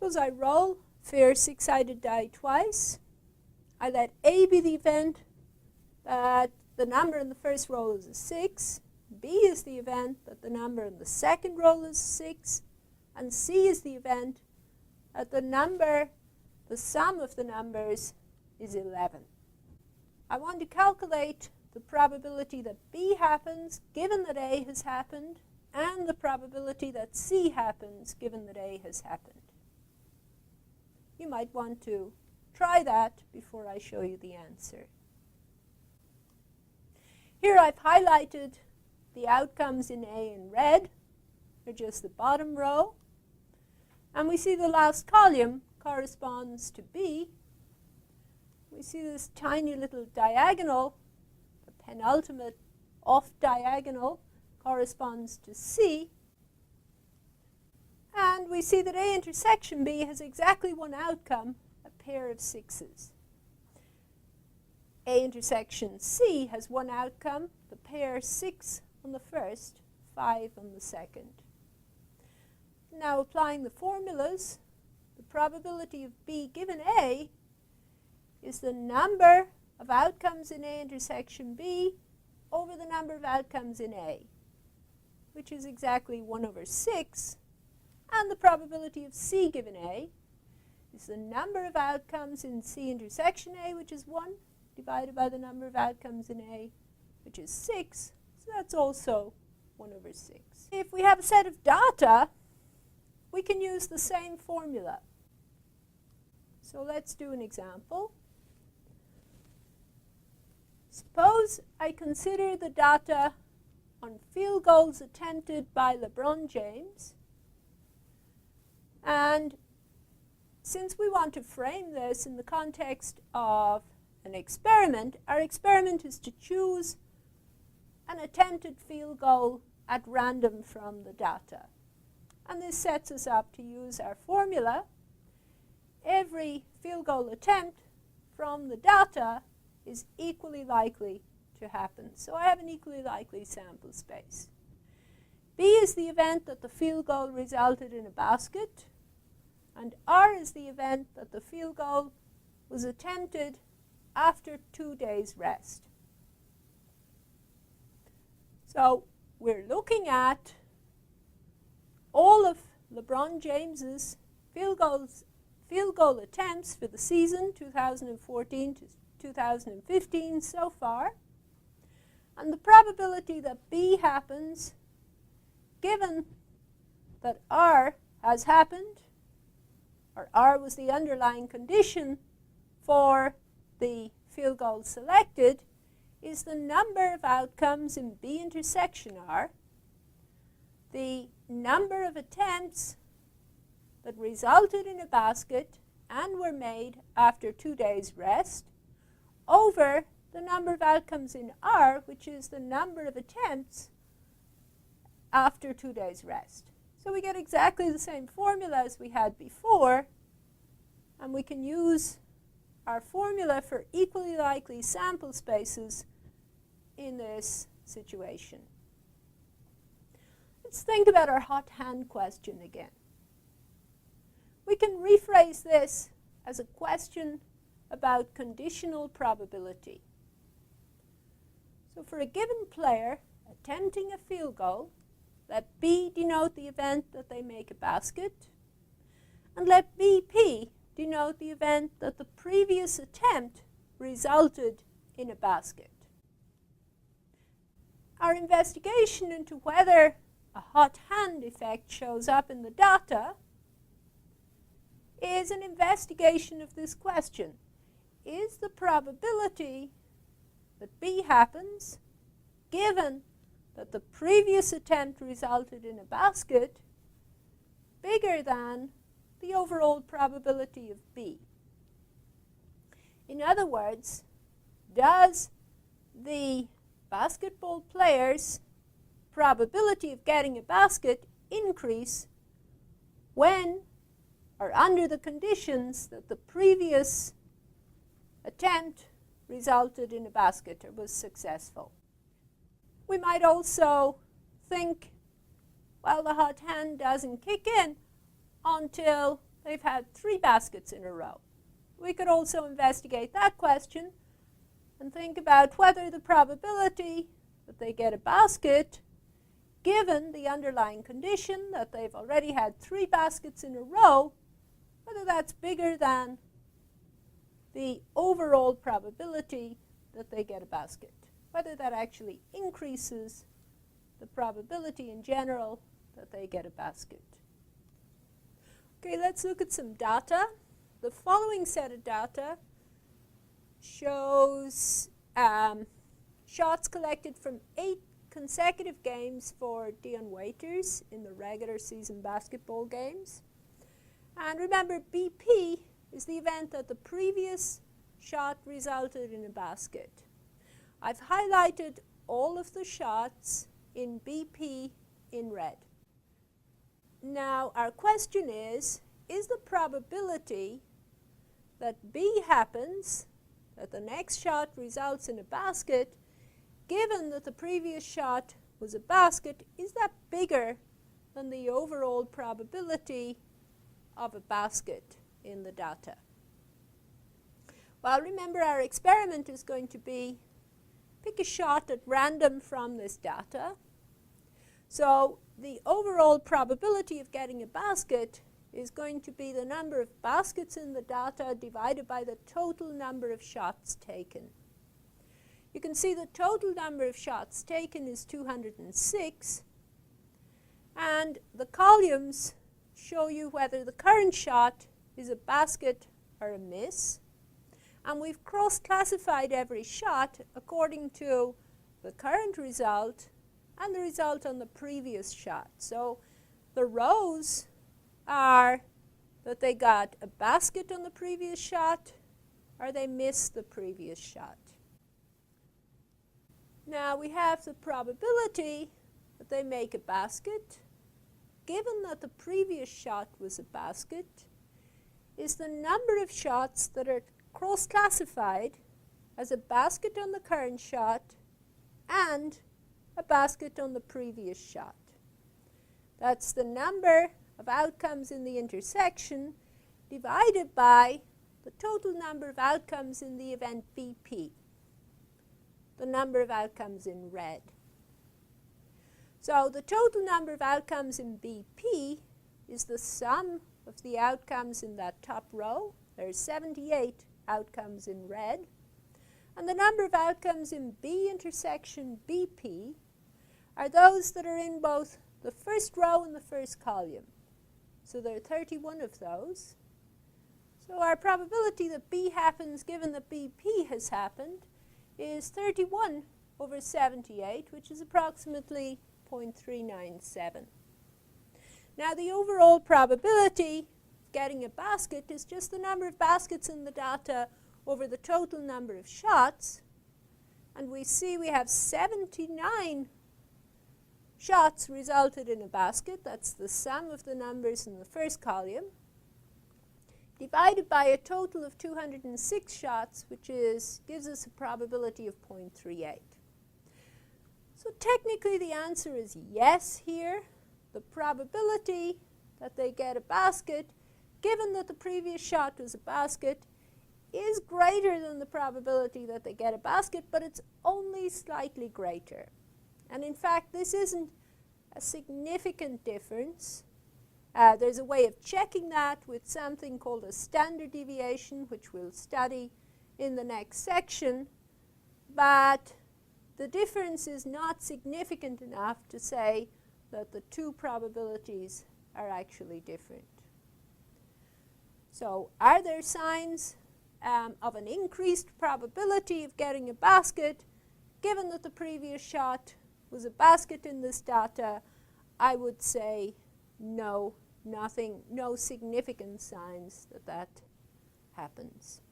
Suppose I roll fair six-sided die twice. I let A be the event that the number in the first roll is a 6. B is the event that the number in the second roll is 6. And C is the event that the sum of the numbers is 11. I want to calculate the probability that B happens given that A has happened, and the probability that C happens given that A has happened. You might want to try that before I show you the answer. Here I've highlighted the outcomes in A in red. They're just the bottom row. And we see the last column corresponds to B. We see this tiny little diagonal, the penultimate off diagonal, corresponds to C. And we see that A intersection B has exactly one outcome, a pair of 6s. A intersection C has one outcome, the pair 6 on the first, 5 on the second. Now applying the formulas, the probability of B given A is the number of outcomes in A intersection B over the number of outcomes in A, which is exactly 1 over 6. And the probability of C given A is the number of outcomes in C intersection A, which is 1, divided by the number of outcomes in A, which is 6. So that's also 1 over 6. If we have a set of data, we can use the same formula. So let's do an example. Suppose I consider the data on field goals attempted by LeBron James. And since we want to frame this in the context of an experiment, our experiment is to choose an attempted field goal at random from the data. And this sets us up to use our formula. Every field goal attempt from the data is equally likely to happen. So I have an equally likely sample space. B is the event that the field goal resulted in a basket, and R is the event that the field goal was attempted after 2 days rest. So we're looking at all of LeBron James's field goal attempts for the season 2014 to 2015 so far, and the probability that B happens given that R has happened, or R was the underlying condition for the field goal selected, is the number of outcomes in B intersection R, the number of attempts that resulted in a basket and were made after 2 days rest, over the number of outcomes in R, which is the number of attempts after 2 days rest. So we get exactly the same formula as we had before, and we can use our formula for equally likely sample spaces in this situation. Let's think about our hot hand question again. We can rephrase this as a question about conditional probability. So for a given player attempting a field goal, let B denote the event that they make a basket, and let BP denote the event that the previous attempt resulted in a basket. Our investigation into whether a hot hand effect shows up in the data is an investigation of this question. Is the probability that B happens, given that the previous attempt resulted in a basket, bigger than the overall probability of B? In other words, does the basketball player's probability of getting a basket increase when or under the conditions that the previous attempt resulted in a basket or was successful? We might also think, well, the hot hand doesn't kick in until they've had 3 baskets in a row. We could also investigate that question and think about whether the probability that they get a basket, given the underlying condition that they've already had 3 baskets in a row, whether that's bigger than the overall probability that they get a basket, whether that actually increases the probability in general that they get a basket. Okay, let's look at some data. The following set of data shows shots collected from 8 consecutive games for Dion Waiters in the regular season basketball games. And remember, BP is the event that the previous shot resulted in a basket. I've highlighted all of the shots in BP in red. Now, our question is the probability that B happens, that the next shot results in a basket, given that the previous shot was a basket, is that bigger than the overall probability of a basket in the data? Well, remember, our experiment is going to be pick a shot at random from this data. So the overall probability of getting a basket is going to be the number of baskets in the data divided by the total number of shots taken. You can see the total number of shots taken is 206, and the columns show you whether the current shot is a basket or a miss. And we've cross-classified every shot according to the current result and the result on the previous shot. So the rows are that they got a basket on the previous shot or they missed the previous shot. Now we have the probability that they make a basket, given that the previous shot was a basket, is the number of shots that are cross-classified as a basket on the current shot and a basket on the previous shot. That's the number of outcomes in the intersection divided by the total number of outcomes in the event BP, the number of outcomes in red. So the total number of outcomes in BP is the sum of the outcomes in that top row. There's 78 outcomes in red. And the number of outcomes in B intersection BP are those that are in both the first row and the first column. So there are 31 of those. So our probability that B happens, given that BP has happened, is 31 over 78, which is approximately 0.397. Now the overall probability of getting a basket is just the number of baskets in the data over the total number of shots. And we see we have 79 shots resulted in a basket. That's the sum of the numbers in the first column, divided by a total of 206 shots, which gives us a probability of 0.38. So technically the answer is yes here. The probability that they get a basket, given that the previous shot was a basket, is greater than the probability that they get a basket, but it's only slightly greater. And in fact, this isn't a significant difference. There's a way of checking that with something called a standard deviation, which we'll study in the next section. But the difference is not significant enough to say that the two probabilities are actually different. So are there signs of an increased probability of getting a basket, given that the previous shot was a basket in this data? I would say no, nothing, no significant signs that that happens.